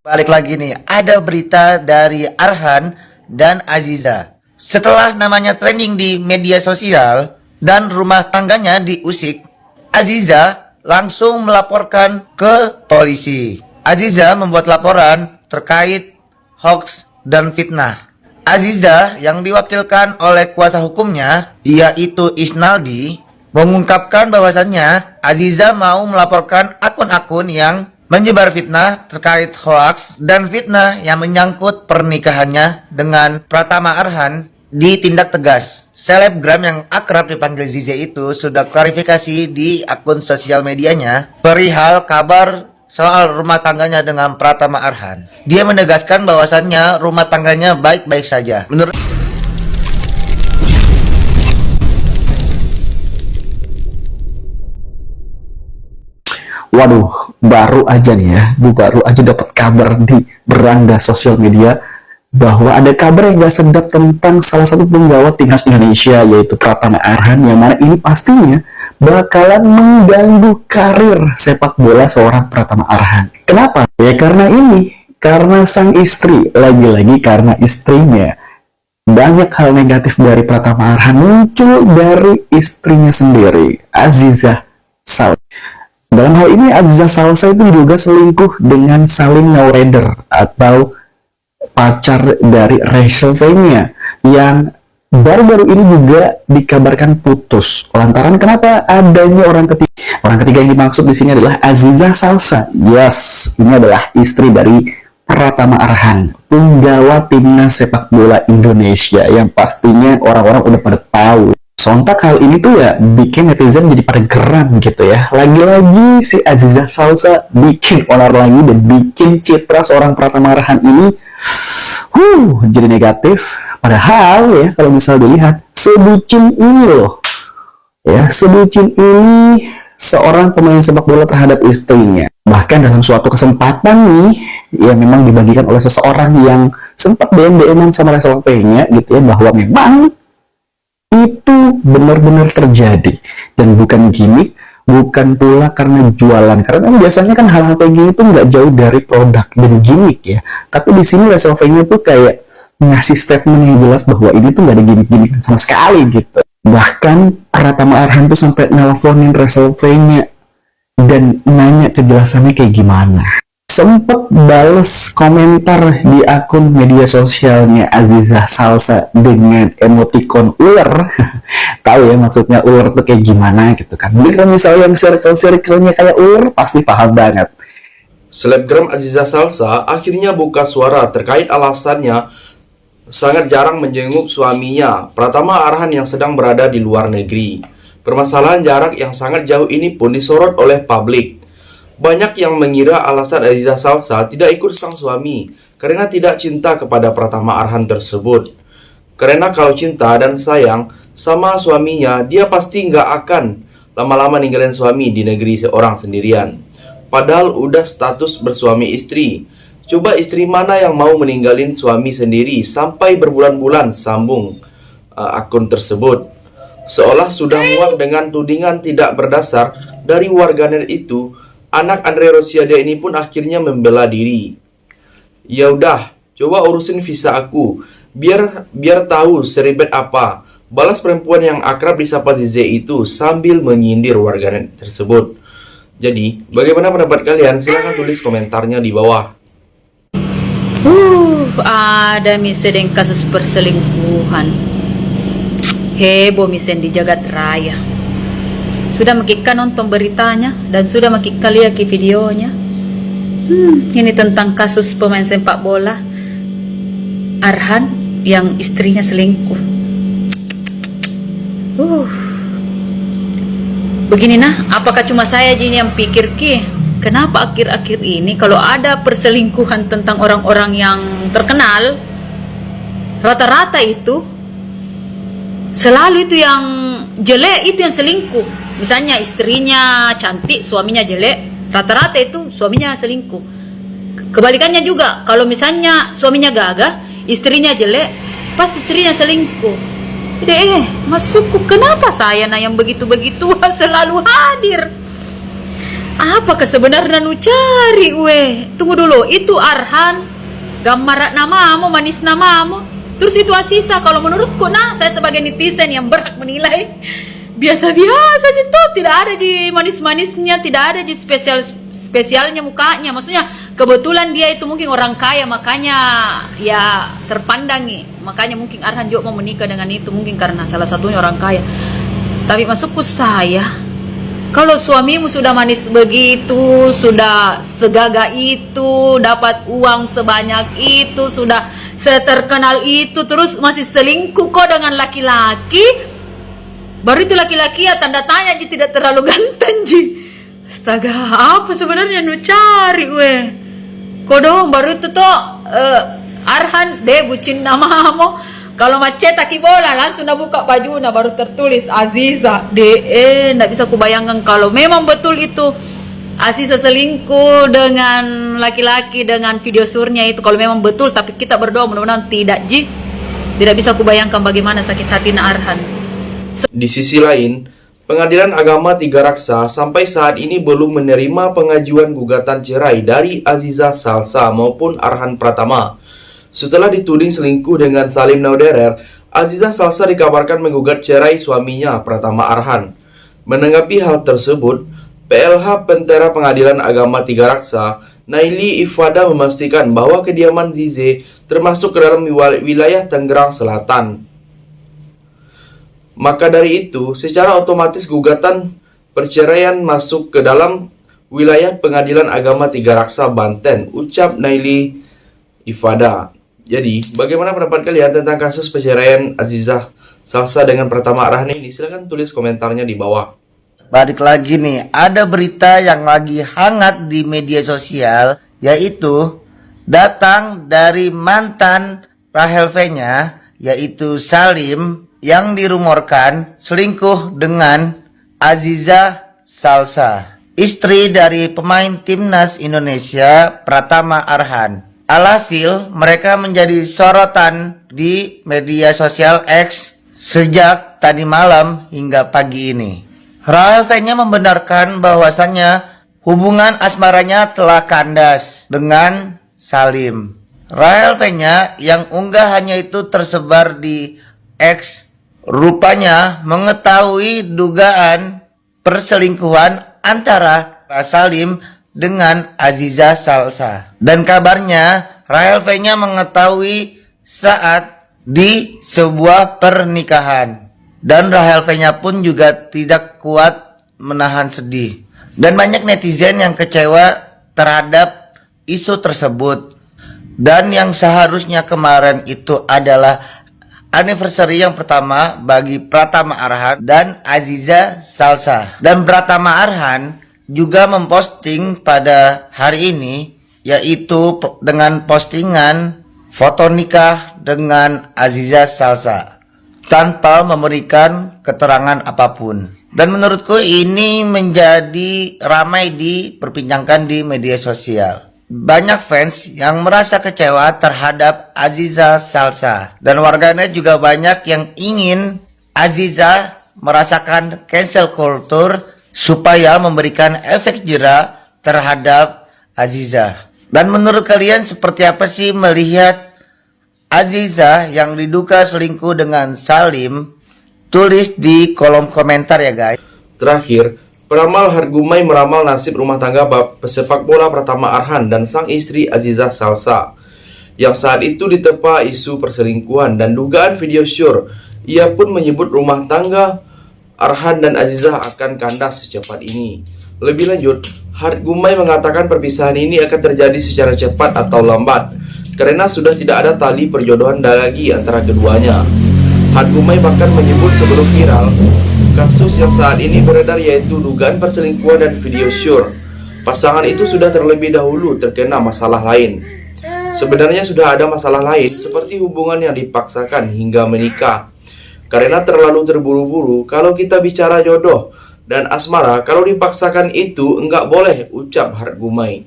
Balik lagi nih, ada berita dari Arhan dan Aziza. Setelah namanya trending di media sosial dan rumah tangganya diusik, Aziza langsung melaporkan ke polisi. Aziza membuat laporan terkait hoax dan fitnah. Aziza yang diwakilkan oleh kuasa hukumnya, yaitu Isnaldi, mengungkapkan bahwasannya Aziza mau melaporkan akun-akun yang menyebar fitnah terkait hoaks dan fitnah yang menyangkut pernikahannya dengan Pratama Arhan ditindak tegas. Selebgram yang akrab dipanggil Zize itu sudah klarifikasi di akun sosial medianya perihal kabar soal rumah tangganya dengan Pratama Arhan. Dia menegaskan bahwasannya rumah tangganya baik-baik saja. Waduh, baru aja nih ya, baru aja dapat kabar di beranda sosial media bahwa ada kabar yang gak sedap tentang salah satu penggawa timnas Indonesia, yaitu Pratama Arhan, yang mana ini pastinya bakalan mengganggu karir sepak bola seorang Pratama Arhan. Kenapa? Ya karena sang istri, lagi-lagi karena istrinya. Banyak hal negatif dari Pratama Arhan muncul dari istrinya sendiri, Aziza Salsa. Dalam hal ini Aziza Salsa itu juga selingkuh dengan Salim Naureder atau pacar dari Rachel Fenya yang baru-baru ini juga dikabarkan putus. Lantaran kenapa adanya orang ketiga? Orang ketiga yang dimaksud di sini adalah Aziza Salsa. Yes, ini adalah istri dari Pratama Arhan, penggawa timnas sepak bola Indonesia yang pastinya orang-orang udah pada tahu. Sontak hal ini tuh ya bikin netizen jadi pada geram gitu ya. Lagi-lagi si Aziza Salsa bikin onar lagi dan bikin citra seorang Pratama Arhan ini jadi negatif. Padahal ya kalau misal dilihat sebucin ini loh. Ya, sebucin ini seorang pemain sepak bola terhadap istrinya. Bahkan dalam suatu kesempatan nih, ya memang dibagikan oleh seseorang yang sempat DM-an sama Rachel Fenya gitu ya, bahwa memang itu benar-benar terjadi dan bukan gimmick, bukan pula karena jualan. Karena biasanya kan hal-hal kayak gini tuh nggak jauh dari produk dan gimmick ya. Tapi di sini Rachel Fenya tuh kayak ngasih statement yang jelas bahwa ini tuh nggak ada gimmick-gimmick sama sekali gitu. Bahkan Pratama Arhan tuh sampai nelponin Rachel Fenya dan nanya kejelasannya kayak gimana. Sempet bales komentar di akun media sosialnya Aziza Salsa dengan emoticon ular. Tahu ya maksudnya ular tuh kayak gimana gitu kan. Mungkin kalau misalnya yang circle-circle-nya kayak ular pasti paham banget. Selebgram Aziza Salsa akhirnya buka suara terkait alasannya sangat jarang menjenguk suaminya Pratama Arhan yang sedang berada di luar negeri. Permasalahan jarak yang sangat jauh ini pun disorot oleh publik. Banyak yang mengira alasan Aziza Salsa tidak ikut sang suami karena tidak cinta kepada Pratama Arhan tersebut. Karena kalau cinta dan sayang sama suaminya, dia pasti nggak akan lama-lama ninggalin suami di negeri seorang sendirian. Padahal udah status bersuami istri. Coba istri mana yang mau meninggalin suami sendiri sampai berbulan-bulan, sambung akun tersebut. Seolah sudah muak dengan tudingan tidak berdasar dari warganet itu. Anak Andre Rosiade ini pun akhirnya membela diri. Ya udah, coba urusin visa aku, biar tahu seribet apa. Balas perempuan yang akrab disapa Zize itu sambil menyindir warganet tersebut. Jadi, bagaimana pendapat kalian? Silahkan tulis komentarnya di bawah. Ada misen kasus perselingkuhan. Heboh misen di jagat raya. Sudah makika nonton beritanya dan sudah makika lihat videonya. Ini tentang kasus pemain sepak bola Arhan yang istrinya selingkuh. Begini nah, apakah cuma saya aja yang pikir kenapa akhir-akhir ini kalau ada perselingkuhan tentang orang-orang yang terkenal, rata-rata itu selalu itu yang jelek itu yang selingkuh. Misalnya istrinya cantik, suaminya jelek, rata-rata itu suaminya selingkuh. Kebalikannya juga, kalau misalnya suaminya gagah, istrinya jelek, pasti istrinya selingkuh. Jadi masukku, kenapa saya yang begitu-begitu selalu hadir? Apakah sebenarnya nu cari weh? Tunggu dulu, itu Arhan, gambar namamu, manis namamu. Terus itu Aziza, kalau menurutku nah, saya sebagai netizen yang berhak menilai, biasa-biasa aja tuh, tidak ada di manis-manisnya, tidak ada di spesialnya mukanya. Maksudnya kebetulan dia itu mungkin orang kaya, makanya ya terpandangi. Makanya mungkin Arhan juga mau menikah dengan itu, mungkin karena salah satunya orang kaya. Tapi masukku saya, kalau suamimu sudah manis begitu, sudah segagah itu, dapat uang sebanyak itu, sudah seterkenal itu, terus masih selingkuh kok dengan laki-laki, baru itu laki-laki ya tanda tanya Ji, tidak terlalu ganteng Ji. Astaga, apa sebenarnya nu cari weh? Kok dong baru itu tuh Arhan deh bucin namamu. Kalau macetaki bola langsung buka bajunya baru tertulis Aziza. Nggak bisa kubayangkan kalau memang betul itu Aziza selingkuh dengan laki-laki dengan video surnya itu. Kalau memang betul, tapi kita berdoa mudah-mudahan tidak Ji. Tidak bisa kubayangkan bagaimana sakit hatinya Arhan. Di sisi lain, Pengadilan Agama Tiga Raksa sampai saat ini belum menerima pengajuan gugatan cerai dari Aziza Salsa maupun Arhan Pratama. Setelah dituding selingkuh dengan Salim Nauderer, Aziza Salsa dikabarkan menggugat cerai suaminya Pratama Arhan. Menanggapi hal tersebut, PLH Pentera Pengadilan Agama Tiga Raksa, Naili Ifada memastikan bahwa kediaman Zize termasuk ke dalam wilayah Tangerang Selatan. Maka dari itu, secara otomatis gugatan perceraian masuk ke dalam wilayah Pengadilan Agama Tiga Raksa Banten, ucap Naili Ifada. Jadi, bagaimana pendapat kalian tentang kasus perceraian Aziza Salsa dengan Pratama Arhan ini? Silahkan tulis komentarnya di bawah. Balik lagi nih, ada berita yang lagi hangat di media sosial, yaitu datang dari mantan Rahel V-nya, yaitu Salim, yang dirumorkan selingkuh dengan Aziza Salsa, istri dari pemain timnas Indonesia Pratama Arhan. Alhasil, mereka menjadi sorotan di media sosial X sejak tadi malam hingga pagi ini. Rahel V-nya membenarkan bahwasannya hubungan asmaranya telah kandas dengan Salim. Rahel V-nya yang unggahannya itu tersebar di X rupanya mengetahui dugaan perselingkuhan antara Salim dengan Aziza Salsa. Dan kabarnya Rahel V-nya mengetahui saat di sebuah pernikahan. Dan Rahel V-nya pun juga tidak kuat menahan sedih. Dan banyak netizen yang kecewa terhadap isu tersebut. Dan yang seharusnya kemarin itu adalah anniversary yang pertama bagi Pratama Arhan dan Aziza Salsa. Dan Pratama Arhan juga memposting pada hari ini, yaitu dengan postingan foto nikah dengan Aziza Salsa tanpa memberikan keterangan apapun. Dan menurutku ini menjadi ramai diperbincangkan di media sosial. Banyak fans yang merasa kecewa terhadap Aziza Salsa, dan warganet juga banyak yang ingin Aziza merasakan cancel culture supaya memberikan efek jera terhadap Aziza. Dan menurut kalian seperti apa sih melihat Aziza yang diduga selingkuh dengan Salim? Tulis di kolom komentar ya guys. Terakhir, peramal Hargumai meramal nasib rumah tangga pesepak bola Pratama Arhan dan sang istri Aziza Salsa, yang saat itu diterpa isu perselingkuhan dan dugaan video syur. Ia pun menyebut rumah tangga Arhan dan Aziza akan kandas secepat ini. Lebih lanjut, Hargumai mengatakan perpisahan ini akan terjadi secara cepat atau lambat, karena sudah tidak ada tali perjodohan lagi antara keduanya. Hargumai bahkan menyebut sebelum viral kasus yang saat ini beredar, yaitu dugaan perselingkuhan dan video syur, pasangan itu sudah terlebih dahulu terkena masalah lain. Sebenarnya sudah ada masalah lain seperti hubungan yang dipaksakan hingga menikah. Karena terlalu terburu-buru kalau kita bicara jodoh dan asmara, kalau dipaksakan itu enggak boleh, ucap Hargumai.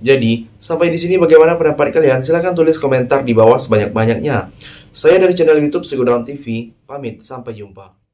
Jadi, sampai di sini bagaimana pendapat kalian? Silahkan tulis komentar di bawah sebanyak-banyaknya. Saya dari channel YouTube Segudaun TV, pamit, sampai jumpa.